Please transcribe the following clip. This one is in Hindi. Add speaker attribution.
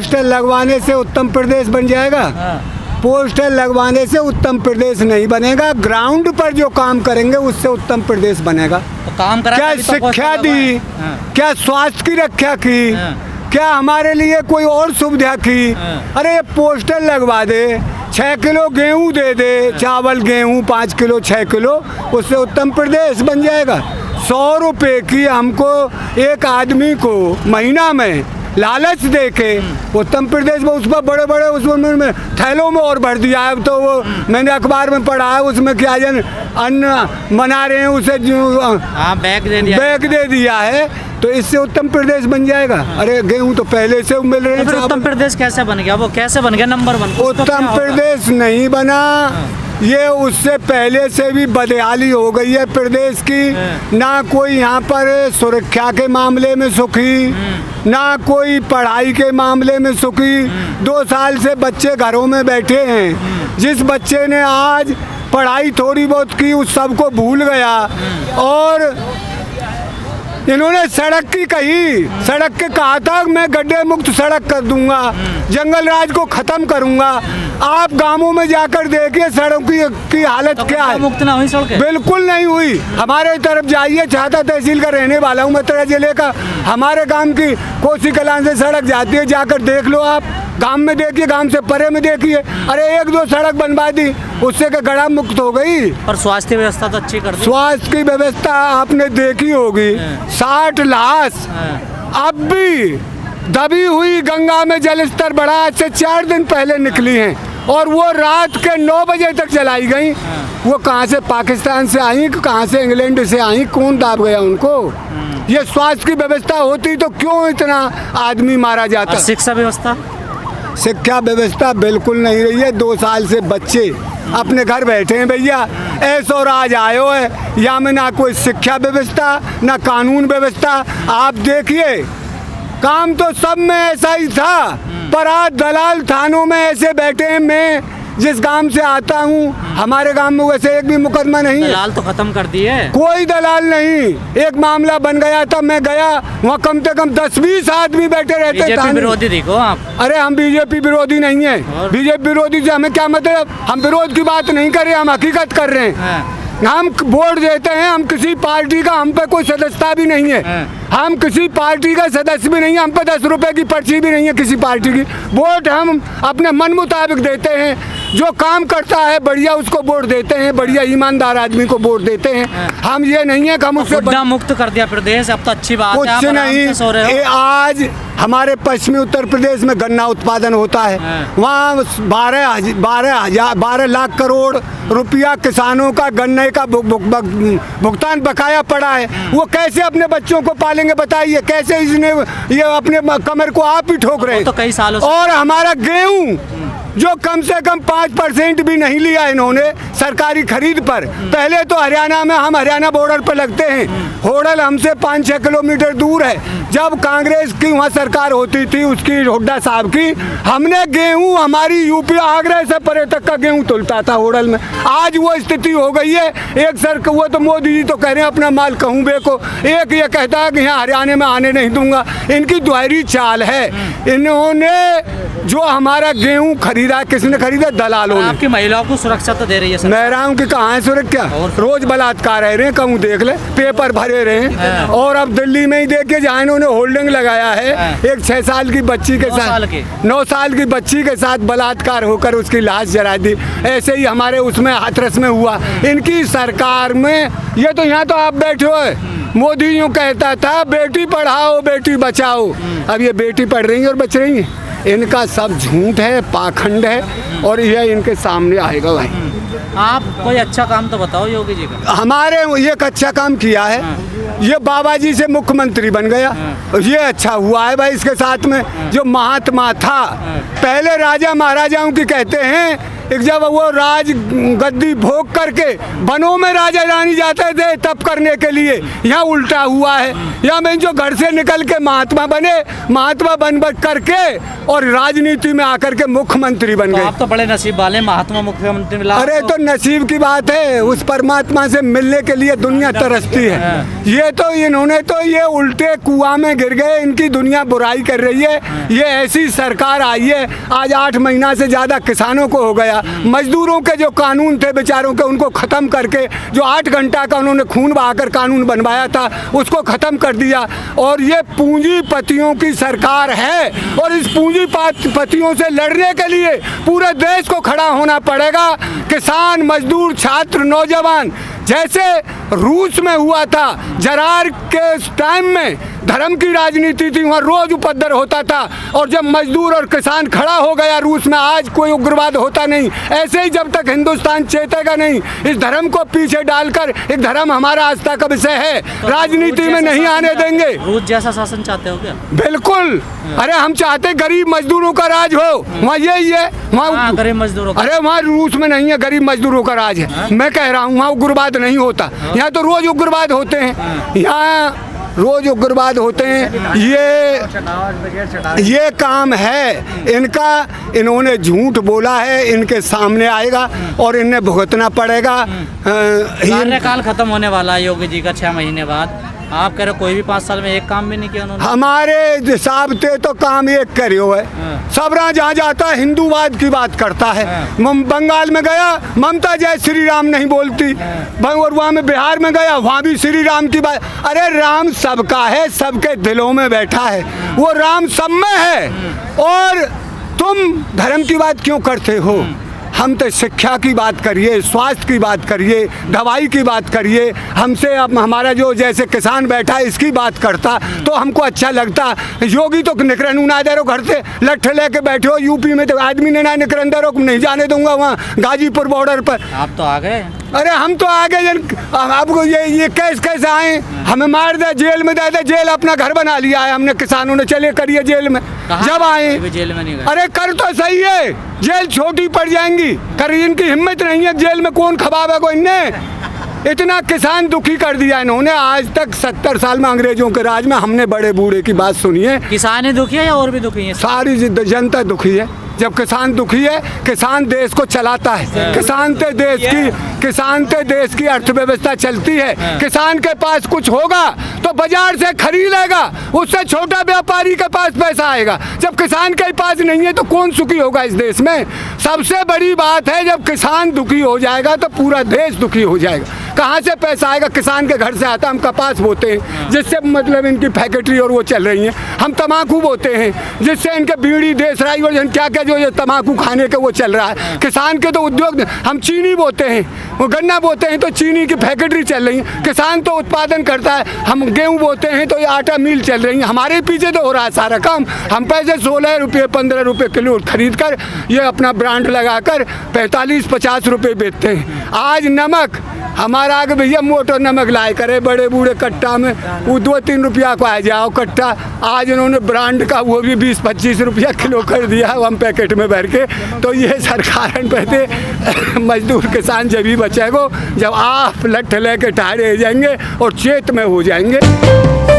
Speaker 1: पोस्टर लगवाने से उत्तम प्रदेश बन जाएगा? पोस्टर लगवाने से उत्तम प्रदेश नहीं बनेगा। ग्राउंड पर जो काम करेंगे उससे उत्तम प्रदेश बनेगा।
Speaker 2: तो काम करा,
Speaker 1: क्या शिक्षा दी, क्या स्वास्थ्य की रक्षा की, क्या हमारे लिए कोई और सुविधा की? अरे ये पोस्टर लगवा दे, 6 किलो गेहूँ दे दे, चावल गेहूँ 5 किलो 6 किलो, उससे उत्तम प्रदेश बन जाएगा। 100 रुपये की हमको एक आदमी को महीना में लालच दे के उत्तम प्रदेश में उस पर बड़े बड़े उसमें थैलों में और भर दिया है। तो वो मैंने अखबार में पढ़ा है, उसमें क्या जन अन्न बना रहे हैं, उसे बैग दे दिया है, तो इससे उत्तम प्रदेश बन जाएगा। अरे गेहूं तो पहले से मिल रहे हैं।
Speaker 2: तो उत्तम प्रदेश कैसे बन गया? वो कैसे बन गया नंबर 1?
Speaker 1: उत्तम प्रदेश नहीं बना, ये उससे पहले से भी बदहाली हो गई है प्रदेश की। ना कोई यहाँ पर सुरक्षा के मामले में सुखी, ना कोई पढ़ाई के मामले में सुखी। 2 साल से बच्चे घरों में बैठे हैं। जिस बच्चे ने आज पढ़ाई थोड़ी बहुत की उस सबको भूल गया, और इन्होंने सड़क की कही, सड़क के कहा था मैं गड्ढे मुक्त सड़क कर दूंगा, जंगल राज को खत्म करूंगा। आप गांवों में जाकर देखिए सड़क की हालत क्या है।
Speaker 2: मुक्त ना हुई सड़कें?
Speaker 1: बिल्कुल नहीं हुई। हमारे तरफ जाइए, छाता तहसील का रहने वाला हूँ, मथुरा जिले का। हमारे गांव की कोसी कलां से सड़क जाती है, जाकर देख लो आप। गांव में देखिए, गांव से परे में देखिए, अरे 1-2 सड़क बनवा दी, उससे का गड़ा मुक्त हो गई।
Speaker 2: और स्वास्थ्य व्यवस्था तो अच्छी कर दी।
Speaker 1: स्वास्थ्य की व्यवस्था आपने देखी होगी, 60 लाश अब भी दबी हुई गंगा में जल स्तर बढ़ा, आज से 4 दिन पहले निकली हैं, और वो रात के 9 बजे तक चलाई गई। वो कहाँ से, पाकिस्तान से आई, कहाँ से इंग्लैंड से आई, कौन दाब गया उनको? ये स्वास्थ्य की व्यवस्था होती तो क्यों इतना आदमी मारा जाता?
Speaker 2: शिक्षा व्यवस्था?
Speaker 1: शिक्षा व्यवस्था बिल्कुल नहीं रही है। 2 साल से बच्चे अपने घर बैठे हैं भैया, ऐसो राज आयो है, यहाँ में ना कोई शिक्षा व्यवस्था ना कानून व्यवस्था। आप देखिए, काम तो सब में ऐसा ही था, पर आज दलाल थानों में ऐसे बैठे हैं। मैं जिस गांव से आता हूँ, हमारे गांव में वैसे एक भी मुकदमा नहीं है।
Speaker 2: दलाल तो खत्म कर दिए, कोई
Speaker 1: दलाल नहीं। एक मामला बन गया था, मैं गया वहाँ, कम से कम 10-20 आदमी बैठे रहते।
Speaker 2: बीजेपी विरोधी देखो आप।
Speaker 1: अरे हम बीजेपी विरोधी नहीं है। बीजेपी विरोधी से हमें क्या मतलब? हम विरोध की बात नहीं कर रहे, हम हकीकत कर रहे हैं। हम वोट देते हैं, हम किसी पार्टी का, हम पे कोई सदस्यता भी नहीं है, हम किसी पार्टी का सदस्य भी नहीं है, हम पे 10 रुपए की पर्ची भी नहीं है किसी पार्टी की। वोट हम अपने मन मुताबिक देते हैं, जो काम करता है बढ़िया उसको वोट देते हैं, बढ़िया ईमानदार आदमी को वोट देते हैं। हम ये नहीं है कि हम उससे
Speaker 2: मुक्त कर दिया प्रदेश, अब तो अच्छी बात है।
Speaker 1: कुछ नहीं। आज हमारे पश्चिमी उत्तर प्रदेश में गन्ना उत्पादन होता है, वहाँ 12 लाख करोड़ रुपया किसानों का गन्ने का भुगतान बकाया पड़ा है। वो कैसे अपने बच्चों को पालेंगे बताइए? कैसे इसने ये अपने कमर को आप ही ठोक रहे हैं।
Speaker 2: तो कई सालों से।
Speaker 1: और हमारा गेहूं जो कम से कम 5% भी नहीं लिया इन्होंने सरकारी खरीद पर। पहले तो हरियाणा में, हम हरियाणा बॉर्डर पर लगते हैं, होडल हमसे 5-6 किलोमीटर दूर है। जब कांग्रेस की वहाँ सरकार होती थी, उसकी हुड्डा साहब की, हमने गेहूं, हमारी यूपी आगरा से परे तक का गेहूं तुलता था होडल में। आज वो स्थिति हो गई है। एक सर वो तो मोदी जी तो कह रहे हैं अपना माल कहूँ बेको, एक ये कहता है कि यहाँ हरियाणा में आने नहीं दूंगा। इनकी दुहरी चाल है। इन्होंने जो हमारा गेहूं खरीदा, किसने खरीदा? दलालों ने।
Speaker 2: आपकी महिलाओं को सुरक्षा तो दे रही है?
Speaker 1: महिलाओं की कहाँ है सुरक्षा? रोज बलात्कार रह रहे हैं, कहूँ देख ले, पेपर भरे रहे हैं। और अब दिल्ली में ही देखिए, जहाँ इन्होंने होल्डिंग लगाया है, एक 6 साल की बच्ची के साथ, 9 साल की बच्ची के साथ बलात्कार होकर उसकी लाश जला दी। ऐसे ही हमारे उसमें हाथरस में हुआ। इनकी सरकार में ये तो यहाँ तो आप बैठे हो, मोदी यूँ कहता था बेटी पढ़ाओ बेटी बचाओ। अब ये बेटी पढ़ रही है और बच रही है। इनका सब झूठ है, पाखंड है, और यह इनके सामने आएगा। भाई
Speaker 2: आप कोई अच्छा काम तो बताओ योगी जी का।
Speaker 1: हमारे ये एक अच्छा काम किया है, ये बाबा जी से मुख्यमंत्री बन गया, ये अच्छा हुआ है भाई। इसके साथ में जो महात्मा था, पहले राजा महाराजाओं की कहते हैं एक जब वो राज गद्दी भोग करके वनों में राजा रानी जाते थे तब करने के लिए, यहाँ उल्टा हुआ है। यहाँ में जो घर से निकल के महात्मा बने, महात्मा बन करके और राजनीति में आकर के मुख्यमंत्री बन
Speaker 2: तो
Speaker 1: गए।
Speaker 2: आप तो बड़े नसीब वाले, महात्मा मुख्यमंत्री मिला।
Speaker 1: अरे तो नसीब की बात है, उस परमात्मा से मिलने के लिए दुनिया तरसती है। ये तो इन्होंने तो ये उल्टे कुआं में गिर गए, इनकी दुनिया बुराई कर रही है। ये ऐसी सरकार आई है, आज 8 महीना से ज़्यादा किसानों को हो गया। मजदूरों के जो कानून थे बेचारों के, उनको ख़त्म करके जो 8 घंटा का उन्होंने खून बहाकर कानून बनवाया था उसको ख़त्म कर दिया। और ये पूंजीपतियों की सरकार है और इस पूंजीपतियों से लड़ने के लिए पूरे देश को खड़ा होना पड़ेगा। किसान, मजदूर, छात्र, नौजवान, जैसे रूस में हुआ था जरार के टाइम में धर्म की राजनीति थी, वहाँ रोज उपद्रव होता था। और जब मजदूर और किसान खड़ा हो गया रूस में, आज कोई उग्रवाद होता नहीं। ऐसे ही जब तक हिंदुस्तान चेतेगा नहीं, इस धर्म को पीछे डालकर, एक धर्म हमारा आस्था का विषय है,
Speaker 2: तो
Speaker 1: राजनीति में नहीं आने देंगे।
Speaker 2: रूस जैसा शासन चाहते हो क्या?
Speaker 1: बिल्कुल। अरे हम चाहते गरीब मजदूरों का राज हो, वहाँ यही है। वहाँ
Speaker 2: गरीब मजदूरों का,
Speaker 1: अरे वहाँ रूस में नहीं है, गरीब मजदूरों का राज है। मैं कह रहा हूँ वहाँ उग्रवाद नहीं होता। यहाँ तो रोज उग्रवाद होते हैं, यहाँ रोज उग्रवाद होते हैं। ये काम है इनका, इन्होंने झूठ बोला है, इनके सामने आएगा और इन्हें भुगतना पड़ेगा।
Speaker 2: कार्यकाल खत्म होने वाला है योगी जी का 6 महीने बाद। आप कह रहे हो कोई भी 5 साल में एक काम भी नहीं किया उन्होंने?
Speaker 1: हमारे हिसाब से तो काम एक करियो है। सबरा जहाँ जाता है हिंदूवाद की बात करता है। बंगाल में गया, ममता जय श्री राम नहीं बोलती। और वहाँ में बिहार में गया, वहाँ भी श्री राम की बात। अरे राम सबका है, सबके दिलों में बैठा है, वो राम सब में है। और तुम धर्म की बात क्यों करते हो? हम तो शिक्षा की बात करिए, स्वास्थ्य की बात करिए, दवाई की बात करिए। हमसे अब हमारा जो जैसे किसान बैठा है इसकी बात करता तो हमको अच्छा लगता। योगी तो निकरन ना दे रहो, घर से लट्ठे लेके बैठे हो। यूपी में तो आदमी ने ना निकरन दे रहो, नहीं जाने दूंगा वहाँ गाजीपुर बॉर्डर पर।
Speaker 2: आप तो आ गए।
Speaker 1: अरे हम तो आ गए, आपको ये कैसे आए? हमें मार दे, जेल में दे दे। जेल अपना घर बना लिया है हमने, किसानों ने। चले करिए जेल में जब आए।
Speaker 2: जेल में नहीं गए?
Speaker 1: अरे कर तो सही है, जेल छोटी पड़ जाएंगी। कर इनकी हिम्मत नहीं है, जेल में कौन खबाबेगा को इन्हें। इतना किसान दुखी कर दिया इन्होंने। आज तक 70 साल में अंग्रेजों के राज में हमने बड़े बूढ़े की बात सुनी है।
Speaker 2: किसान ही दुखी है या और भी दुखी है?
Speaker 1: सारी जनता दुखी है। जब किसान दुखी है, किसान देश को चलाता है। किसान से देश की अर्थव्यवस्था चलती है। किसान के पास कुछ होगा तो बाजार से खरीदेगा, उससे छोटा व्यापारी के पास पैसा आएगा। जब किसान के पास नहीं है तो कौन सुखी होगा इस देश में? सबसे बड़ी बात है, जब किसान दुखी हो जाएगा तो पूरा देश दुखी हो जाएगा। कहाँ से पैसा आएगा? किसान के घर से आता। हम कपास बोते हैं जिससे मतलब इनकी फैक्ट्री और वो चल रही हैं। हम तम्बाकू बोते हैं जिससे इनके बीड़ी, देसराई और क्या क्या जो ये तम्बाकू खाने के वो चल रहा है। किसान के तो उद्योग। हम चीनी बोते हैं, वो गन्ना बोते हैं तो चीनी की फैक्ट्री चल रही है। किसान तो उत्पादन करता है। हम गेहूँ बोते हैं तो ये आटा मिल चल रही है। हमारे पीछे तो हो रहा है सारा काम। हम पैसे 16 रुपये 15 रुपये किलो खरीद कर ये अपना ब्रांड लगाकर 45-50 रुपये बेचते हैं। आज नमक हमारा आगे भैया मोटर नमक लाए करे बड़े बूढ़े कट्टा में, वो 2-3 रुपया को आ जाओ कट्टा। आज इन्होंने ब्रांड का वो भी 20-25 रुपया किलो कर दिया है, हम पैकेट में भर के। तो ये सरकार कहते मजदूर किसान जब ही बचेगो जब आप लठ लेके ठहरे जाएंगे और चेत में हो जाएंगे।